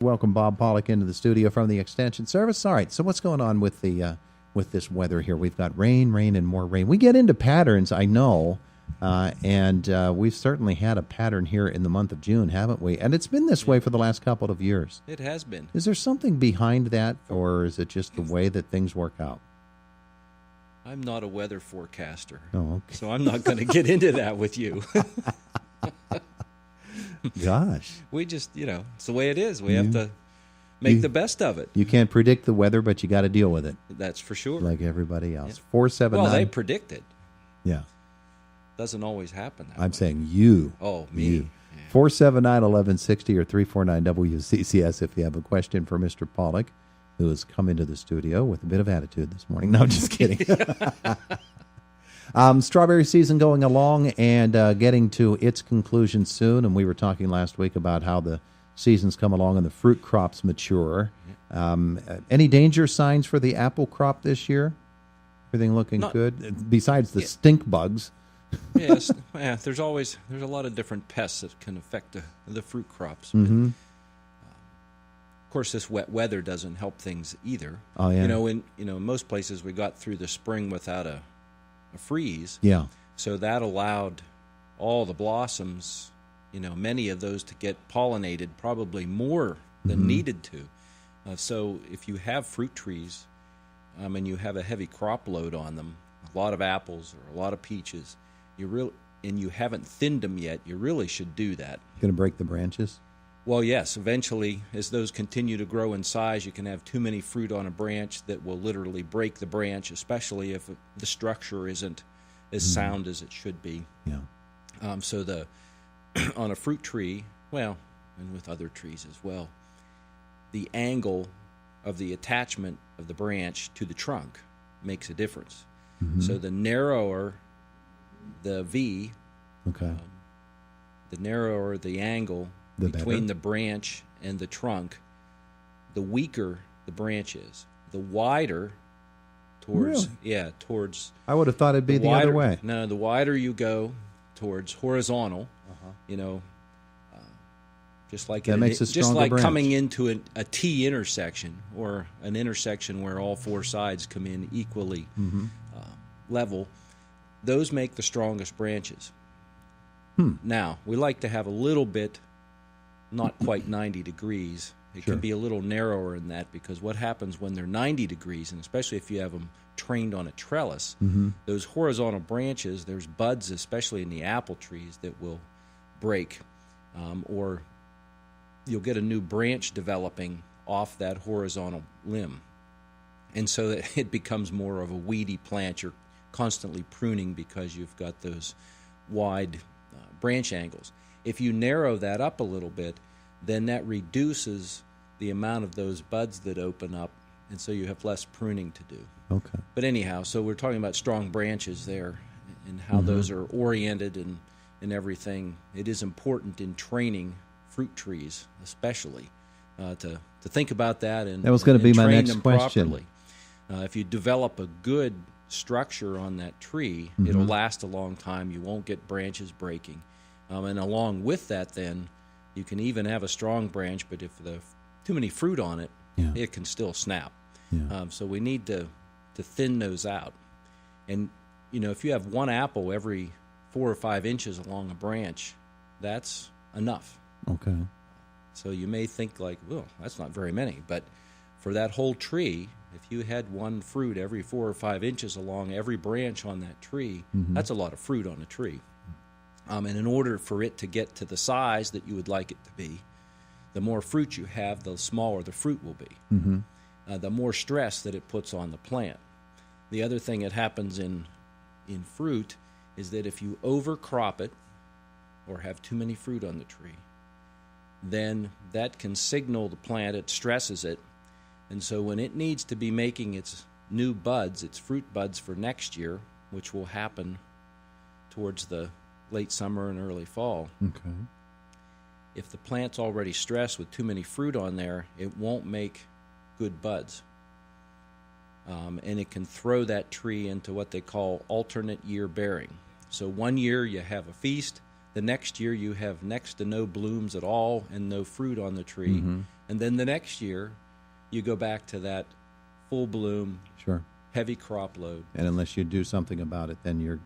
Welcome Bob Pollock into the studio from the Extension Service. All right, so what's going on with the with this weather here? We've got rain, and more rain. We get into patterns, I know, and we've certainly had a pattern here in the month of June, haven't we? And it's been this way for the last couple of years. It has been. Is there something behind that, or is it just the way that things work out? I'm not a weather forecaster, okay. So I'm not going to get into that with you. Gosh. We just, it's the way it is. We have to make the best of it. You can't predict the weather, but you got to deal with it. That's for sure. Like everybody else. Yeah. 479. Well, they predict it. Yeah. Doesn't always happen that I'm way. saying you. Oh, me. You. 479-1160 or 349-WCCS if you have a question for Mr. Pollock, who has come into the studio with a bit of attitude this morning. No, I'm just kidding. Strawberry season going along and getting to its conclusion soon. And we were talking last week about how the seasons come along and the fruit crops mature. Any danger signs for the apple crop this year? Everything looking good? Besides the stink bugs. Yes. Yeah, there's a lot of different pests that can affect the fruit crops. Mm-hmm. Of course, this wet weather doesn't help things either. Oh, yeah. In most places we got through the spring without a freeze. Yeah. So that allowed all the blossoms, many of those to get pollinated probably more than needed to. So if you have fruit trees and you have a heavy crop load on them, a lot of apples or a lot of peaches, and you haven't thinned them yet, you really should do that. Going to break the branches? Well, yes. Eventually, as those continue to grow in size, you can have too many fruit on a branch that will literally break the branch, especially if the structure isn't as sound as it should be. Yeah. So on a fruit tree, well, and with other trees as well, the angle of the attachment of the branch to the trunk makes a difference. Mm-hmm. So the narrower the V, the narrower the angle between the branch and the trunk, the weaker the branch is. The wider towards, towards... I would have thought it'd be the other way. No, the wider you go towards horizontal, just like that makes a stronger just like branch. Coming into a T intersection or an intersection where all four sides come in equally level, those make the strongest branches. Now, we like to have a little bit, not quite 90 degrees. It can be a little narrower than that, because what happens when they're 90 degrees, and especially if you have them trained on a trellis, those horizontal branches, there's buds, especially in the apple trees, that will break, or you'll get a new branch developing off that horizontal limb. And so that it becomes more of a weedy plant. You're constantly pruning because you've got those wide branch angles. If you narrow that up a little bit, then that reduces the amount of those buds that open up, and so you have less pruning to do. Okay. But anyhow, so we're talking about strong branches there and how those are oriented and everything. It is important in training fruit trees, especially, to think about that and that was going to be my train next them question. Properly. If you develop a good structure on that tree, it'll last a long time. You won't get branches breaking. And along with that, then, you can even have a strong branch, but if there's too many fruit on it, it can still snap. Yeah. So we need to thin those out. And, if you have one apple every 4 or 5 inches along a branch, that's enough. Okay. So you may think like, well, that's not very many. But for that whole tree, if you had one fruit every 4 or 5 inches along every branch on that tree, that's a lot of fruit on a tree. And in order for it to get to the size that you would like it to be, the more fruit you have, the smaller the fruit will be. The more stress that it puts on the plant. The other thing that happens in fruit is that if you overcrop it or have too many fruit on the tree, then that can signal the plant, it stresses it, and so when it needs to be making its new buds, its fruit buds for next year, which will happen towards the late summer and early fall. Okay. If the plant's already stressed with too many fruit on there, it won't make good buds. And it can throw that tree into what they call alternate year bearing. So one year you have a feast, The next year you have next to no blooms at all and no fruit on the tree. Mm-hmm. And then the next year you go back to that full bloom, Sure. heavy crop load. And unless you do something about it, then you're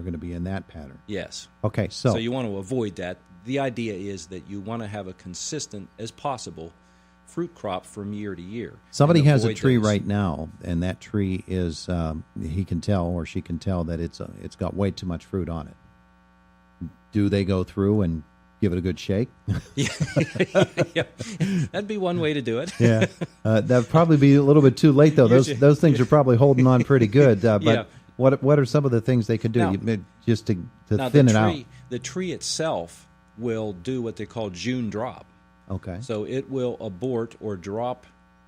going to be in that pattern. Yes. Okay, so you want to avoid that. The idea is that you want to have a consistent as possible fruit crop from year to year. somebody and has a avoid tree those. right now, and that tree is he can tell or she can tell that it's got way too much fruit on it. Do they go through and give it a good shake? Yeah. That'd be one way to do it. Yeah, that'd probably be a little bit too late though. Those things are probably holding on pretty good. But Yeah. what are some of the things they could do Now- just to Now, thin it out? The tree itself will do what they call June drop. Okay. So it will abort or drop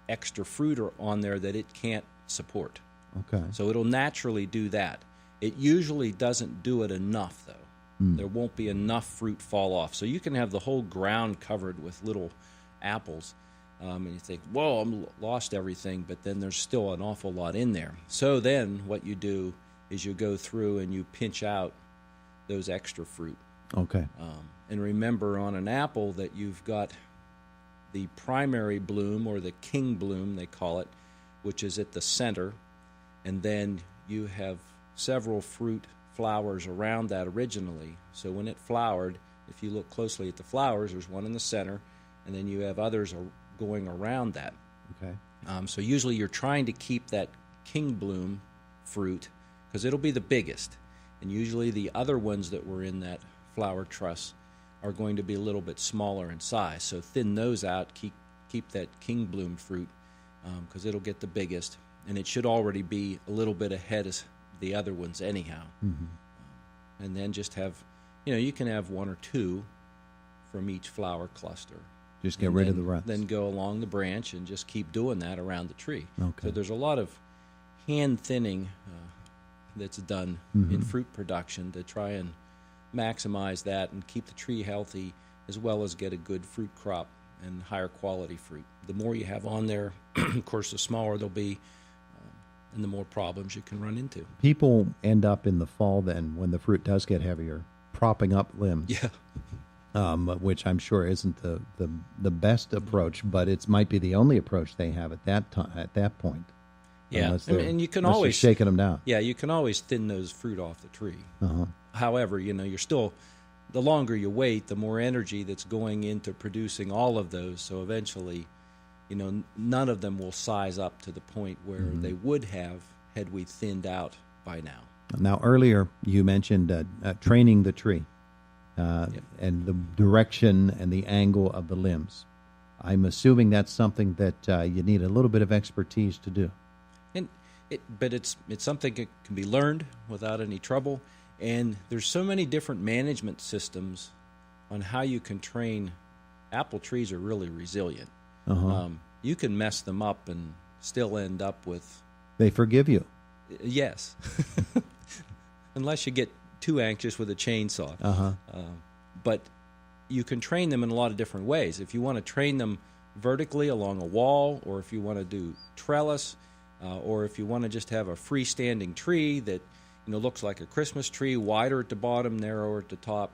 extra fruit on there that it can't support. Okay. So it'll naturally do that. It usually doesn't do it enough, though. There won't be enough fruit fall off. So you can have the whole ground covered with little apples, and you think, whoa, I'm lost everything, but then there's still an awful lot in there. So then what you do is you go through and you pinch out those extra fruit. Okay. And remember on an apple that you've got the primary bloom, or the king bloom, they call it, which is at the center, and then you have several fruit flowers around that originally. So when it flowered, if you look closely at the flowers, there's one in the center, and then you have others going around that. Okay. So usually you're trying to keep that king bloom fruit because it'll be the biggest, and usually the other ones that were in that flower truss are going to be a little bit smaller in size. So thin those out, keep that king bloom fruit because it'll get the biggest, and it should already be a little bit ahead of the other ones anyhow. Mm-hmm. And then just have, you can have one or two from each flower cluster. Just get rid of the rest. Then go along the branch and just keep doing that around the tree. Okay. So there's a lot of hand thinning that's done in fruit production to try and maximize that and keep the tree healthy, as well as get a good fruit crop and higher quality fruit. The more you have on there, of course, the smaller they'll be, and the more problems you can run into. People end up in the fall then, when the fruit does get heavier, propping up limbs. Yeah. Which I'm sure isn't the best approach, but it might be the only approach they have at that point. Yeah, and you can unless always you're shaking them down. Yeah, you can always thin those fruit off the tree. Uh-huh. However, you're still, the longer you wait, the more energy that's going into producing all of those. So eventually, none of them will size up to the point where they would have had we thinned out by now. Now, earlier you mentioned training the tree and the direction and the angle of the limbs. I'm assuming that's something that you need a little bit of expertise to do. But it's something that can be learned without any trouble. And there's so many different management systems on how you can train. Apple trees are really resilient. Uh-huh. You can mess them up and still end up with... They forgive you. Yes. Unless you get too anxious with a chainsaw. Uh-huh. But you can train them in a lot of different ways. If you want to train them vertically along a wall, or if you want to do trellis, or if you want to just have a freestanding tree that looks like a Christmas tree, wider at the bottom, narrower at the top,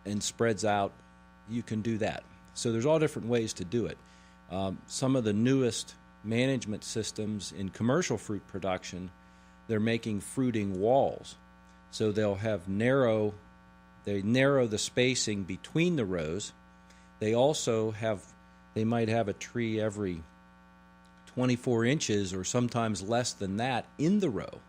and spreads out, you can do that. So there's all different ways to do it. Some of the newest management systems in commercial fruit production, they're making fruiting walls. So they'll have narrow the spacing between the rows. They might have a tree every 24 inches or sometimes less than that in the row.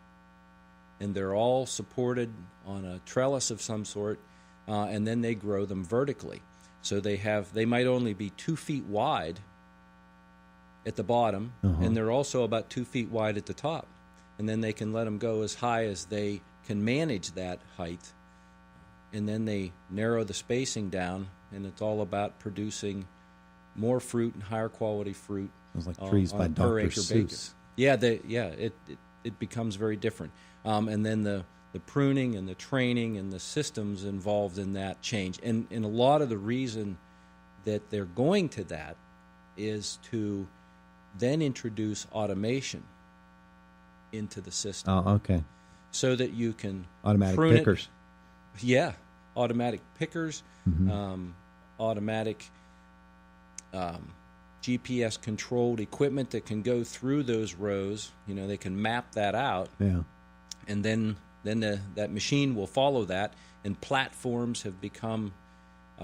And they're all supported on a trellis of some sort, and then they grow them vertically. So they might only be 2 feet wide at the bottom, and they're also about 2 feet wide at the top. And then they can let them go as high as they can manage that height. And then they narrow the spacing down, and it's all about producing more fruit and higher quality fruit. Sounds like trees by Dr. Seuss. It becomes very different. And then the pruning and the training and the systems involved in that change. And a lot of the reason that they're going to that is to then introduce automation into the system. Oh, okay. So that you can Automatic prune pickers. Yeah, automatic pickers, automatic GPS-controlled equipment that can go through those rows. They can map that out, and then that machine will follow that. And platforms have become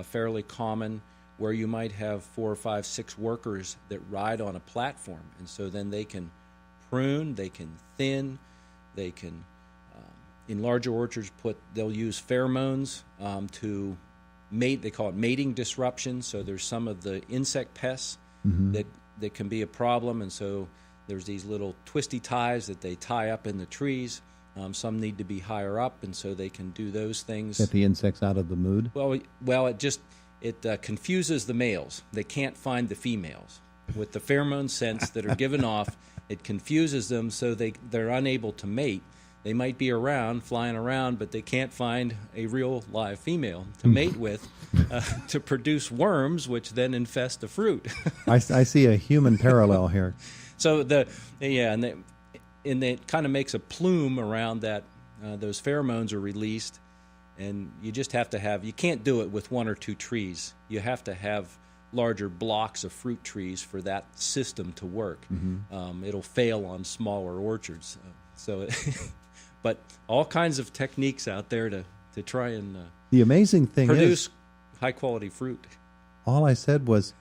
fairly common, where you might have 4 or 5, 6 workers that ride on a platform, and so then they can prune, they can thin, they can in larger orchards they'll use pheromones to mate. They call it mating disruption. So there's some of the insect pests that can be a problem, and so there's these little twisty ties that they tie up in the trees. Some need to be higher up, and so they can do those things. Get the insects out of the mood? Well, it confuses the males. They can't find the females. With the pheromone scents that are given off, it confuses them, so they're unable to mate. They might be flying around, but they can't find a real live female to mate with to produce worms, which then infest the fruit. I see a human parallel here. So and it kind of makes a plume around that. Those pheromones are released, and you just have to you can't do it with 1 or 2 trees. You have to have larger blocks of fruit trees for that system to work. It'll fail on smaller orchards. But all kinds of techniques out there to try and the amazing thing produce high-quality fruit. All I said was,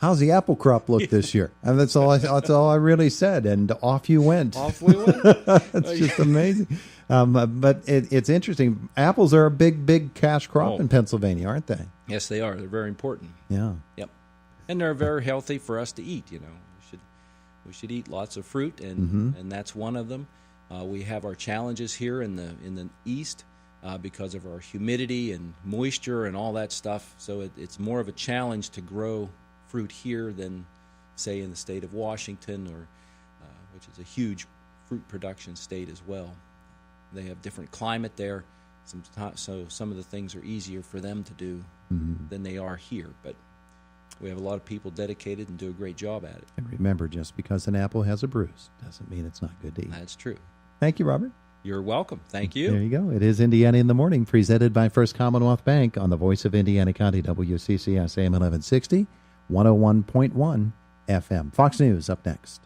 how's the apple crop look this year? And that's all I really said, and off you went. Off we went. It's just amazing. But it's interesting. Apples are a big cash crop in Pennsylvania, aren't they? Yes, they are. They're very important. Yeah. Yep. And they're very healthy for us to eat. We should eat lots of fruit, and that's one of them. We have our challenges here in the east because of our humidity and moisture and all that stuff. So it's more of a challenge to grow fruit here than, say, in the state of Washington, which is a huge fruit production state as well. They have different climate there, so some of the things are easier for them to do than they are here. But we have a lot of people dedicated and do a great job at it. And remember, just because an apple has a bruise doesn't mean it's not good to eat. That's true. Thank you, Robert. You're welcome. Thank you. There you go. It is Indiana in the Morning, presented by First Commonwealth Bank on the voice of Indiana County, WCCS AM 1160, 101.1 FM. Fox News up next.